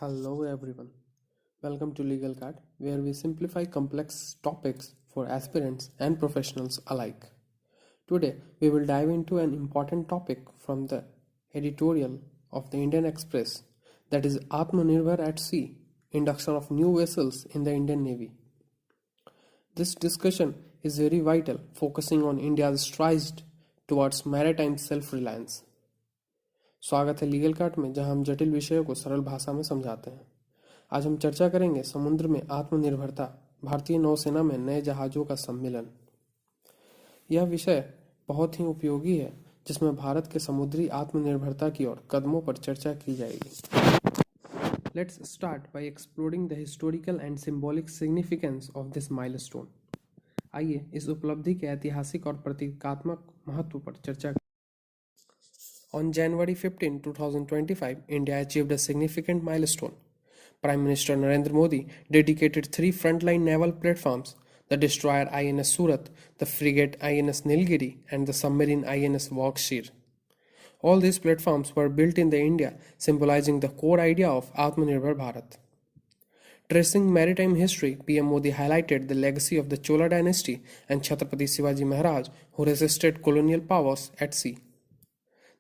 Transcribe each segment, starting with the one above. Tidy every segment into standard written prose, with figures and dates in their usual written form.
Hello everyone. Welcome to Legal Card, where we simplify complex topics for aspirants and professionals alike. Today, we will dive into an important topic from the editorial of the Indian Express, that is Atmanirbhar at Sea, induction of new vessels in the Indian Navy. This discussion is very vital, focusing on India's strides towards maritime self-reliance. स्वागत है legal cart में, जहां हम जटिल विषयों को सरल भाषा में समझाते हैं। आज हम चर्चा करेंगे समुद्र में आत्मनिर्भरता, भारतीय नौसेना में नए जहाजों का सम्मिलन। यह विषय बहुत ही उपयोगी है, जिसमें भारत के समुद्री आत्मनिर्भरता की ओर कदमों पर चर्चा की जाएगी। Let's start by exploring the historical and symbolic significance of this milestone. आइए इस उपलब्धि के ऐतिहासिक और प्रतीकात्मक महत्व पर चर्चा करें। On January 15, 2025, India achieved a significant milestone. Prime Minister Narendra Modi dedicated 3 frontline naval platforms, the destroyer INS Surat, the frigate INS Nilgiri, and the submarine INS Warshir. All these platforms were built in the India, symbolizing the core idea of Atmanirbhar Bharat. Tracing maritime history, PM Modi highlighted the legacy of the Chola dynasty and Chhatrapati Shivaji Maharaj, who resisted colonial powers at sea.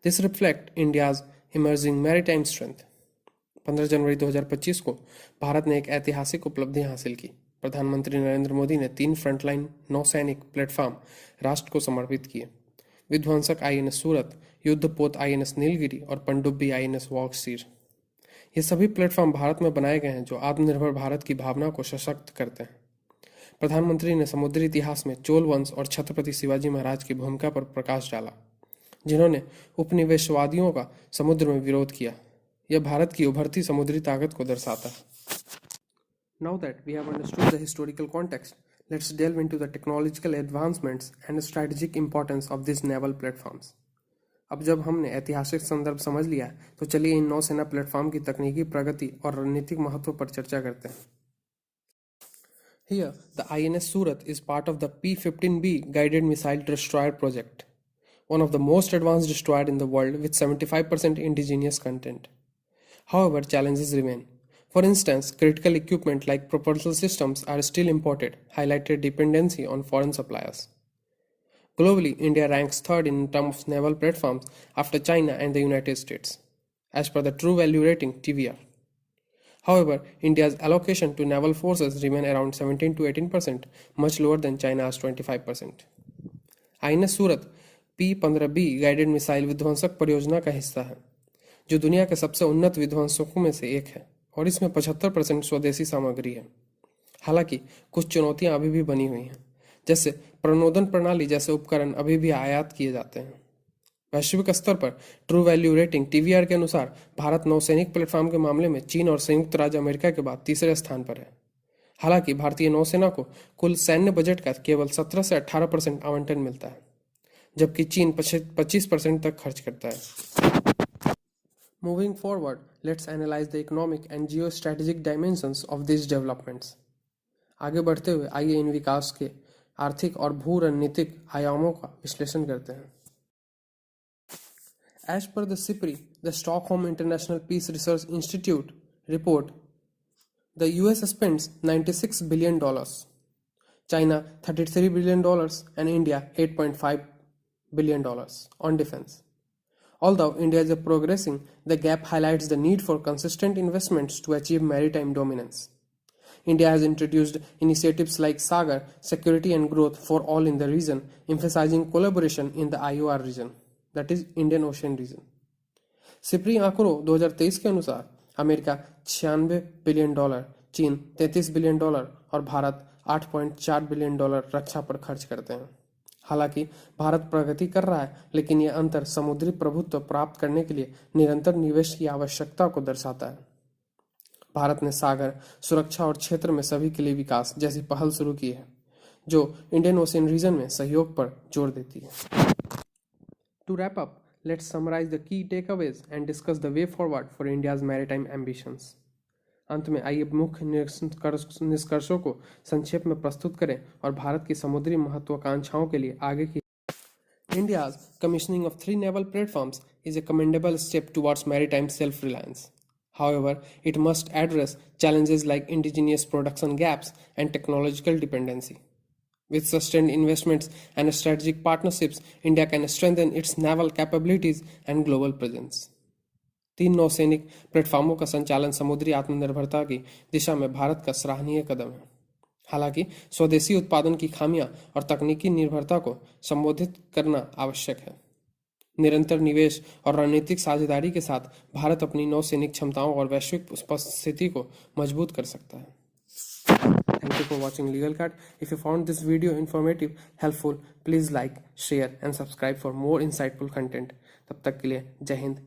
This reflects India's emerging maritime strength. 15 जनवरी 2025 को भारत ने एक ऐतिहासिक उपलब्धि हासिल की। प्रधानमंत्री नरेंद्र मोदी ने 3 frontline नौसैनिक प्लेटफॉर्म राष्ट्र को समर्पित किए। विध्वंसक आईएनएस सूरत, युद्धपोत आईएनएस नीलगिरी और पनडुब्बी आईएनएस वॉक्सीर। ये सभी प्लेटफॉर्म भारत में बनाए गए हैं, जो आत्मनिर्भर भारत की भावना को सशक्त करते हैं। प्रधानमंत्री ने समुद्री इतिहास में चोल वंश और छत्रपति शिवाजी महाराज की भूमिका पर प्रकाश डाला, जिन्होंने उपनिवेशवादियों का समुद्र में विरोध किया। यह भारत की उभरती समुद्री ताकत को दर्शाता है। Now that we have understood the historical context, let's delve into the technological advancements and strategic importance of these naval platforms. अब जब हमने ऐतिहासिक संदर्भ समझ लिया, तो चलिए इन नौसेना प्लेटफॉर्म की तकनीकी प्रगति और रणनीतिक महत्व पर चर्चा करते हैं। Here, the INS Surat is part of the P-15B guided missile destroyer project, one of the most advanced destroyers in the world with 75% indigenous content. However, challenges remain. For instance, critical equipment like propulsion systems are still imported, highlighting dependency on foreign suppliers. Globally, India ranks third in terms of naval platforms after China and the United States, as per the True Value Rating (TVR). However, India's allocation to naval forces remain around 17 to 18%, much lower than China's 25%. INS Surat P-15B guided missile विध्वंसक परियोजना का हिस्सा है, जो दुनिया के सबसे उन्नत विध्वंसकों में से एक है, और इसमें 75% स्वदेशी सामग्री है। हालांकि कुछ चुनौतियां अभी भी बनी हुई हैं, जैसे प्रणोदन प्रणाली जैसे उपकरण अभी भी आयात किए जाते हैं। वैश्विक स्तर पर ट्रू वैल्यू रेटिंग (TVR) के अनुसार भारत नौसैनिक प्लेटफॉर्म के मामले में चीन और संयुक्त राज्य अमेरिका के बाद तीसरे स्थान पर है। हालांकि भारतीय नौसेना को कुल सैन्य बजट का केवल 17 से 18% आवंटन मिलता है, जबकि चीन 25% तक खर्च करता है। Moving forward, let's analyze the economic and geostrategic dimensions of these developments. आगे बढ़ते हुए आइए इन विकास के आर्थिक और भू रणनीतिक आयामों का विश्लेषण करते हैं। As per the SIPRI, the Stockholm International Peace Research Institute report, the US spends $96 billion, China $33 billion, and India $8.5 billion on defense. Although India is progressing, the gap highlights the need for consistent investments to achieve maritime dominance. India has introduced initiatives like Sagar, Security and Growth for All in the region, emphasizing collaboration in the IOR region, that is Indian Ocean region. Sipri आंकड़ों 2023 के अनुसार America $96 billion, चीन $33 billion और Bharat $8.4 billion रक्षा पर खर्च करते हैं। हालांकि भारत प्रगति कर रहा है, लेकिन यह अंतर समुद्री प्रभुत्व प्राप्त करने के लिए निरंतर निवेश की आवश्यकता को दर्शाता है। भारत ने सागर, सुरक्षा और क्षेत्र में सभी के लिए विकास जैसी पहल शुरू की है, जो इंडियन ओशियन रीजन में सहयोग पर जोर देती है। To wrap up, let's summarise the key takeaways and discuss the way forward for India's maritime ambitions. अंत में आइए मुख्य निष्कर्षों को संक्षेप में प्रस्तुत करें और भारत की समुद्री महत्वाकांक्षाओं के लिए आगे की। India's commissioning of 3 naval platforms is a commendable step towards maritime self-reliance. However, it must address challenges like indigenous production gaps and technological dependency. With sustained investments and strategic partnerships, India can strengthen its naval capabilities and global presence. 3 नौसैनिक प्लेटफार्मों का संचालन समुद्री आत्मनिर्भरता की दिशा में भारत का सराहनीय कदम है। हालांकि स्वदेशी उत्पादन की खामियां और तकनीकी निर्भरता को संबोधित करना आवश्यक है। निरंतर निवेश और रणनीतिक साझेदारी के साथ भारत अपनी नौसैनिक क्षमताओं और वैश्विक उपस्थिति को मजबूत कर सकता है। Thank you for watching Legal Card. If you found this video informative, helpful, please like, share and subscribe for more insightful content. तब तक के लिए जय हिंद।